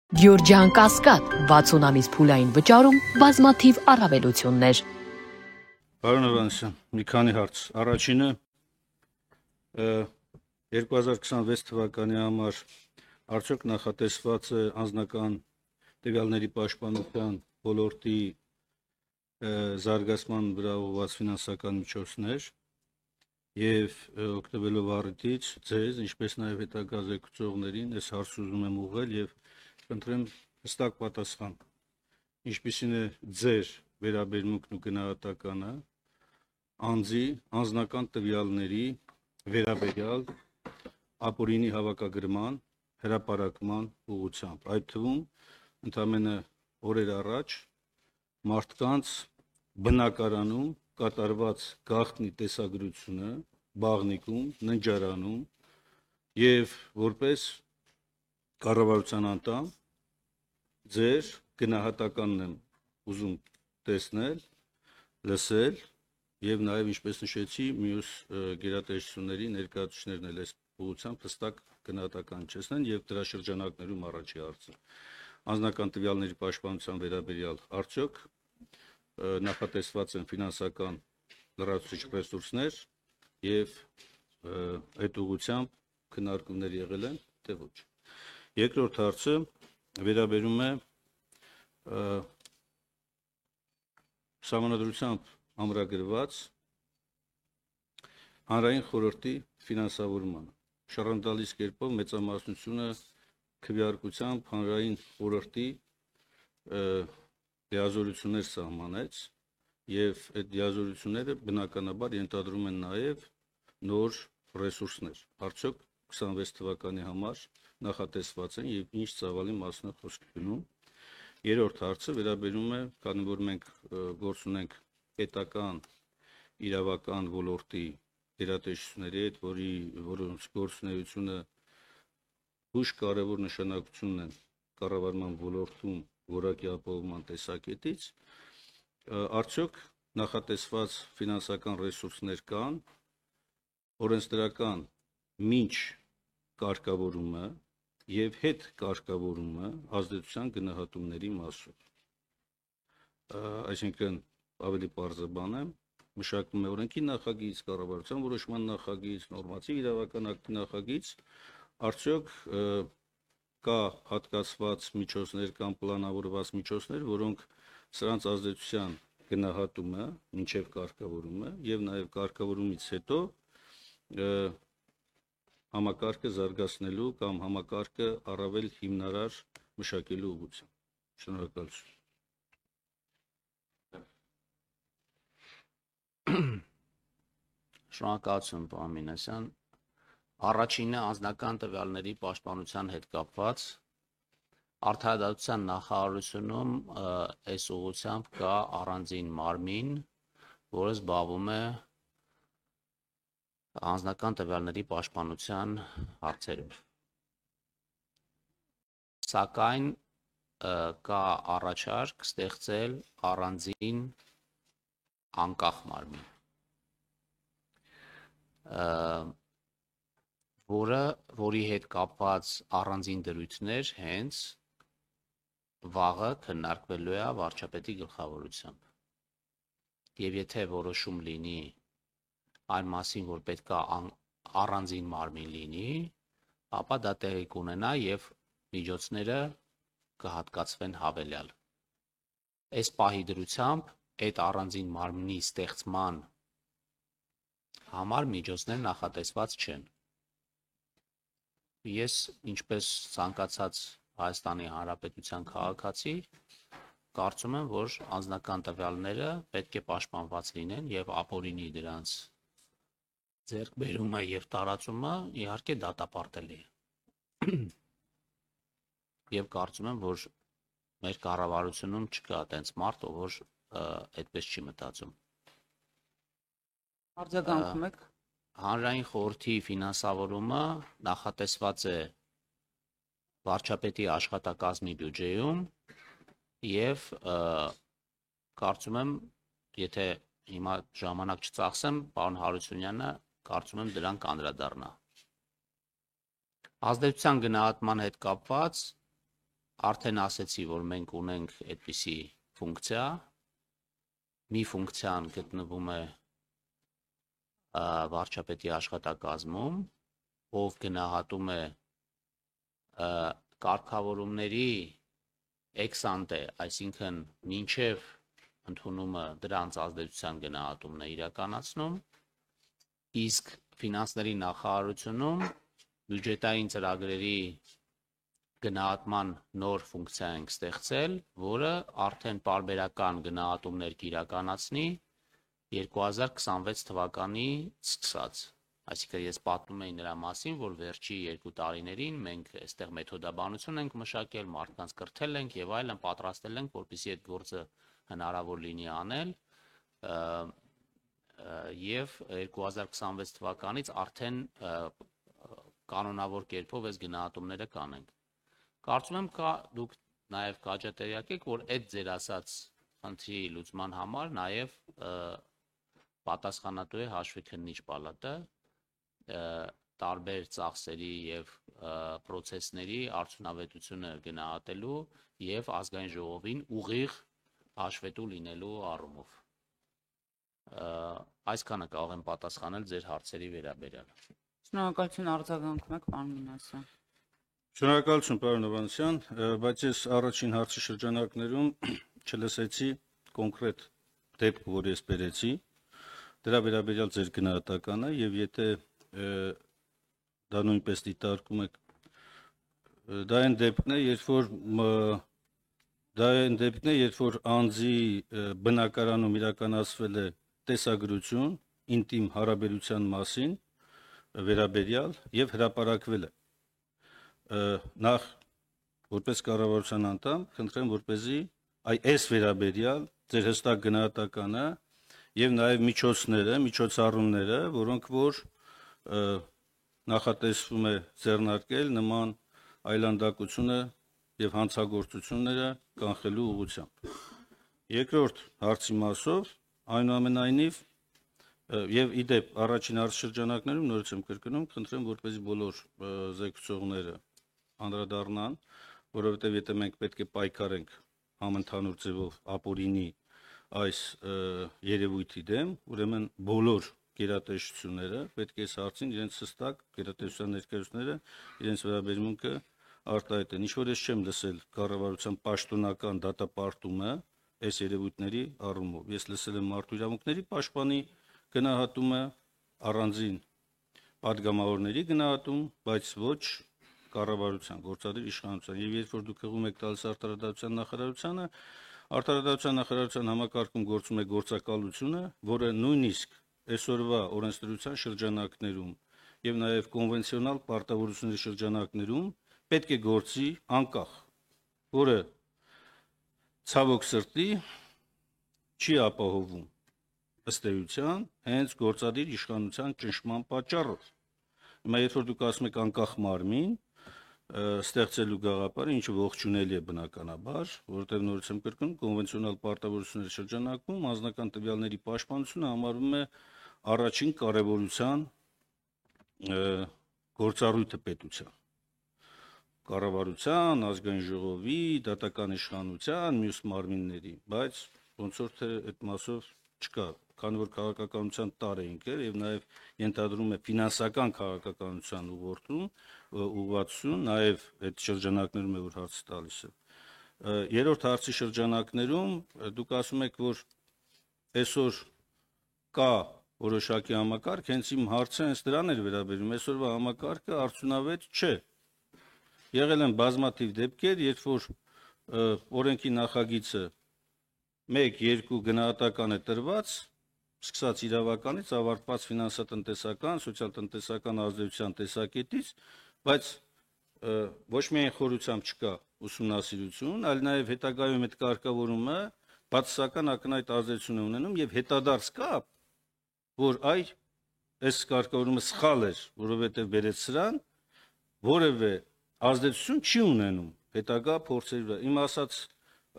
Գյորջյան Կասկադ 60 ամիս փուլային վճարում բազմաթիվ առավելություններ։ Պարոն Հովհաննիսյան, մի քանի հարց։ Առաջինը 2026 թվականի համար արդյոք նախատեսված է անձնական տվյալների պաշտպանության ոլորտի զարգացման վրա ուղղված ֆինանսական միջոցներ եւ օգտվելով առիթից ձեզ, ինչպես նաեւ հետագա զեկուցողներին այս հարցը ուզում եմ ուղղել եւ կընտրեմ հստակ պատասխան։ Ինչպիսին է ձեր վերաբերմունքն ու գնահատականը անձի անձնական տվյալների վերաբերյալ ապօրինի հավաքագրման, հրապարակման ուղղությամբ, այդ թվում ընդամենը օրեր առաջ մարդկանց բնակարանում կատարված գաղտնի տեսագրությունը բաղնիկում, ննջարանում եւ որպես կառավարության անդամ ձեր գնահատականն եմ ուզում տեսնել, լսել եւ նաեւ ինչպես նշեցի, մյուս գերատեսչությունների ներկայացուցիչներն էլ այս ուղղությամբ հստակ գնահատական չեսնեն եւ դրա շրջանակներում առաջի հարցը անձնական տվյալների պաշտպանության վերաբերյալ արդյոք նախատեսված են ֆինանսական լրացուցիչ ռեսուրսներ եւ այդ ուղղությամբ քննարկումներ եղել են, թե ոչ։ Երկրորդ հարցը վերաբերում է Սահմանադրությամբ ամրագրված հանրային խորհրդի ֆինանսավորմանը։ Շռնդալից կերպով մեծամասնությունը քվեարկությամբ հանրային խորհրդի լիազորություններ սահմանեց եւ այդ լիազորությունները բնականաբար ենթադրում են նաեւ նոր ռեսուրսներ։ Արդյոք 26 թվականի համար նախատեսված են եւ ինչ ծավալի մասն է խոսք գնում։ Երրորդ հարցը վերաբերում է, քանի որ մենք գործ ունենք պետական իրավական ոլորտի գերատեսչությունների հետ, որոնց գործունեությունը հուշ կարևոր նշանակություն ունեն կառավարման ոլորտում որակի ապահովման տեսակետից, արդյոք նախատեսված ֆինանսական ռեսուրսներ կան օրենսդրական մինչ կարգավորումը եւ հետ կարգավորումը ազդեցության գնահատումների մասով։ Այսինքն ավելի պարզ բան է, մշակվում է օրենքի նախագիծ, կառավարության որոշման նախագիծ, նորմատիվ իրավական ակտի նախագիծ, արդյոք կա հատկացված միջոցներ կամ պլանավորված միջոցներ, որոնք սրանց ազդեցության գնահատումը մինչև կարգավորումը եւ նաեւ կարգավորումից հետո համակարգը զարգացնելու կամ համակարգը առավել հիմնարար մշակելու ուղղությամբ։ Շնորհակալություն։ Շնորհակալություն, պարոն Մինասյան։ Առաջինը անձնական տվյալների պաշտպանության հետ կապված Արդարադատության նախարարությունում այս ուղղությամբ կա առանձին մարմին, որը զբաղվում է անձնական տվյալների պաշտպանության հարցերով։ Սակայն կա առաջարկ ստեղծել առանձին անկախ մարմին, որի հետ կապված առանձին դրույթներ հենց վաղը քննարկվելու է վարչապետի գլխավորությամբ։ Եվ եթե որոշում լինի այն մասին, որ պետք է առանձին մարմին լինի, ապա դա տեղի կունենա եւ միջոցները կհատկացվեն հավելյալ։ Այս պահի դրությամբ այդ առանձին մարմնի ստեղծման համար միջոցներ նախատեսված չեն։ Ես, ինչպես ցանկացած Հայաստանի Հանրապետության քաղաքացի, կարծում եմ, որ անձնական տվյալները պետք է պաշտպանված լինեն եւ ապօրինի դրանց ձեռքբերումը եւ տարածումը իհարկե դատապարտելի է։ Եվ կարծում եմ, որ մեր կառավարությունում չկա այդպես մարդ, որ այդպես չի մտածում։ Արձագանքում եք։ Հանրային խորհրդի ֆինանսավորումը նախատեսված է վարչապետի աշխատակազմի բյուջեում եւ կարծում եմ, եթե հիմա ժամանակ չծախսեմ, պարոն Հարությունյանը կարծում եմ դրան կանդրադառնա։ Ազդեցության գնահատման հետ կապված Արդեն ասեցի, որ մենք ունենք այդպիսի ֆունկցիա, մի ֆունկցիան գտնվում է վարչապետի աշխատակազմում, ով գնահատում է կարգավորումների ex-ante, այսինքն մինչև ընդունումը դրանց ազդեցության գնահատումն է իրականացնում, իսկ ֆինանսների նախարարությունում բյուջետային ծրագրերի գնահատման նոր ֆունկցիա ենք ստեղծել, որը արդեն պարբերական գնահատումներ կիրականացնի 2026 թվականից սկսած։ Այսինքն ես պատմում էի նրա մասին, որ վերջի 2 տարիներին մենք այստեղ մեթոդաբանություն ենք մշակել, մարդկանց կրթել ենք եւ այլն, պատրաստել ենք, որպեսզի այդ գործը հնարավոր լինի անել, եւ 2026 թվականից արդեն կանոնավոր կերպով այս գնահատումները կանենք։ Կարծում եմ դուք նաեւ կաջատերյակ եք, որ այդ ձեր ասած խնդրի լուծման համար նաեւ պատասխանատու է հաշվի քննիչ պալատը տարբեր ծախսերի եւ պրոցեսների արդյունավետությունը գնահատելու եւ ազգային ժողովին ուղիղ հաշվետու լինելու առումով։ Այսքանը կարող եմ պատասխանել ձեր հարցերի վերաբերյալ։ Շնորհակալություն արձագանքում եք, պարոն Մինասյան։ Շնորհակալություն, պարոն Հովհաննիսյան, բայց ես առաջին հարցի շրջանակներում չլսեցի կոնկրետ դեպք, որ ես բերեցի, դրա վերաբերյալ ձեր գնահատականը եւ եթե դա նույնպես դիտարկում եք, դա այն դեպքն է, երբ որ անձի բնակարանում իրականացվել է տեսագրություն ինտիմ հարաբերության մասին վերաբերյալ եւ հրապարակվել է։ Նախ որպես կառավարության անդամ խնդրեմ, որպեսզի այս վերաբերյալ ձեր հստակ գնահատականը եւ նաեւ միջոցառումները, որոնք որ նախատեսվում է ձեռնարկել նման այլանդակությունը եւ հանցագործությունները կանխելու ուղղությամբ։ Երկրորդ հարցի մասով այնուամենայնիվ եւ իդեպ առաջին հարցշրջանակներում նորից եմ կրկնում, խնդրեմ, որպեսզի բոլոր զեկուցողները անդրադառնան, որովհետեւ եթե մենք պետք է պայքարենք համընդհանուր ձևով ապօրինի այս երևույթի դեմ, ուրեմն բոլոր գերատեսչությունները պետք է այս հարցին իրենց հստակ գերատեսչության ներկայացուցիչները իրենց վերաբերմունքը արտահայտեն։ Ինչ որ ես չեմ լսել կառավարության պաշտոնական դատապարտումը այս երևույթների առումով։ Ես լսել եմ մարդու իրավունքների պաշտպանի գնահատումը, առանձին падգամավորների գնահատում, բայց ոչ կառավարության, գործադիր իշխանության։ Եվ երբ որ դուք հղում եք տալիս արտարադատության նախարարությանը, արտարադատության նախարարության համակարգում գործում է գործակալությունը, որը նույնիսկ այսօրվա օրենսդրության շրջանակներում եւ նաեւ կոնվենցիոնալ պարտավորությունների շրջանակներում պետք է գործի անկախ, որը ցավոք սրտի չի ապահովում ըստ էության հենց գործադիր իշխանության ճնշման պատճառով։ Հիմա երբ որ դուք ասում եք անկախ մարմին ստեղծելու գաղափարը, ինչը ողջունելի է բնականաբար, որովհետև նորից եմ կրկնում, կոնվենցիոնալ պարտավորությունների շրջանակում անձնական տվյալների պաշտպանությունը համարվում է առաջին կարևորության գործառույթը պետության, կառավարության, ազգային ժողովի, դատական իշխանության, մյուս մարմինների, բայց ոնց որ թե այդ մասով չկա, քանի որ քաղաքականության տար էինք եւ նաեւ ենթադրում է ֆինանսական քաղաքականության ուղղվածություն, նաեւ այդ շրջանակներում է որ հարցը տալիս է։ Երրորդ հարցի շրջանակներում դուք ասում եք, որ այսօր կա որոշակի համակարգ, հենց իմ հարցը հենց դրան էր վերաբերում, այսօրվա համակարգը արդյունավետ չէ։ Եղել են բազմաթիվ դեպքեր, երբ որ օրենքի նախագիծը 1-2 գնահատական է տրված, սկսած իրավականից, ավարտված ֆինանսատնտեսական, սոցիալ-տնտեսական ազդեցության տեսակետից, բայց ոչ միայն խորությամբ չկա ուսումնասիրություն, այլ նաև հետագայում այդ կարգավորումը բացասական ակնհայտ ազդեցություն է ունենում եւ հետադարձ կա, որ այս կարգավորումը սխալ էր, որովհետեւ բերեց սրան, որևէ ազդեցություն չի ունենում հետագա փորձերի վրա։ Իմ ասած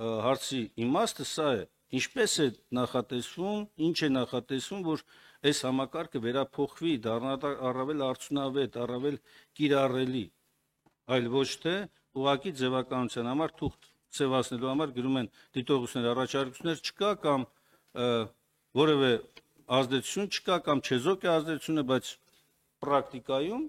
հարցի իմաստը սա է, ինչպես է նախատեսվում, ինչ է նախատեսվում, որ այս համակարգը վերափոխվի, դառնա առավել արդյունավետ, առավել կիրառելի, այլ ոչ թե ուղղակի ձևականության համար թուղթ սևացնելու համար գրում են դիտողություններ, առաջարկություններ չկա կամ որևէ ազդեցություն չկա կամ չեզոք է ազդեցությունը, բայց պրակտիկայում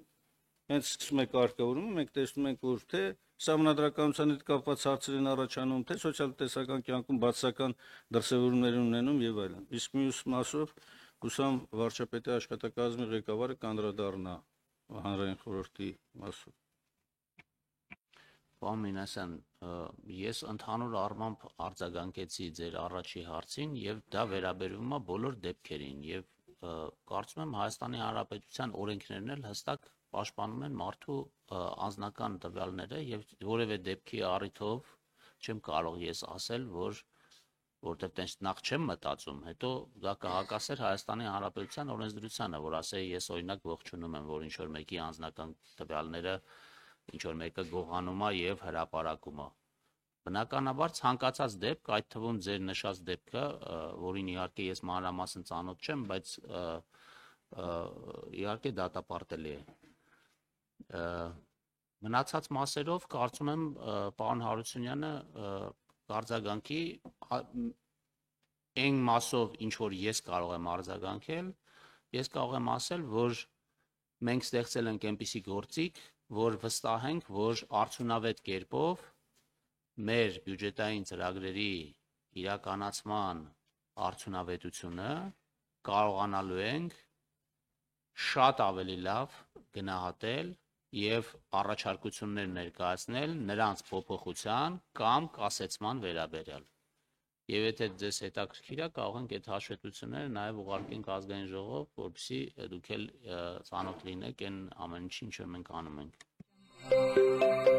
հենց սկսում է կարգավորումը, մենք տեսնում ենք, որ թե սահմանադրականության հետ կապված հարցեր են առաջանում, թե սոցիալ-տնտեսական կյանքում բացասական դրսևորումներ ունենում եւ այլն։ Իսկ մյուս մասով հուսամ վարչապետի աշխատակազմի ղեկավարը կանդրադառնա հանրային խորհրդի մասով։ Պարոն Մինասյան, ես ընդհանուր առմամբ արձագանքեցի ձեր առաջի հարցին եւ դա վերաբերվում է բոլոր դեպքերին եւ կարծում եմ Հայաստանի Հանրապետության օրենքներն էլ հստակ պաշտպանում են մարդու անձնական տվյալները եւ որևէ դեպքի առիթով չեմ կարող ես ասել, որտեղ տենց նախ չեմ մտածում, հետո դա կհակասեր Հայաստանի Հանրապետության օրենսդրությանը, որ ասեի ես օրինակ ողջունում եմ, որ ինչ որ մեկի անձնական տվյալները ինչ որ մեկը գողանում է եւ հրապարակում է։ Բնականաբար ցանկացած դեպք, այդ թվում ձեր նշած դեպքը, որին իհարկե ես մանրամասն ծանոթ չեմ, բայց իհարկե դատապարտելի է։ Մնացած մասերով կարծում եմ պարոն Հարությունյանը արձագանքի այն մասով, ինչ որ ես կարող եմ արձագանքել, ես կարող եմ ասել, որ մենք ստեղծել ենք այնպիսի գործիք, որ վստահենք, որ արդյունավետ կերպով մեր բյուջետային ծրագրերի իրականացման արդյունավետությունը կարողանալու ենք շատ ավելի լավ գնահատել եւ առաջարկություններ ներկայացնել նրանց փոփոխության կամ կասեցման վերաբերյալ։ Եվ եթե ձեզ հետաքրքիր է, կարող ենք այդ հաշվետվությունները նաեւ ուղարկենք ազգային ժողով, որպեսզի դուք էլ ծանոթ լինեք այն ամեն ինչին, ինչ մենք անում ենք։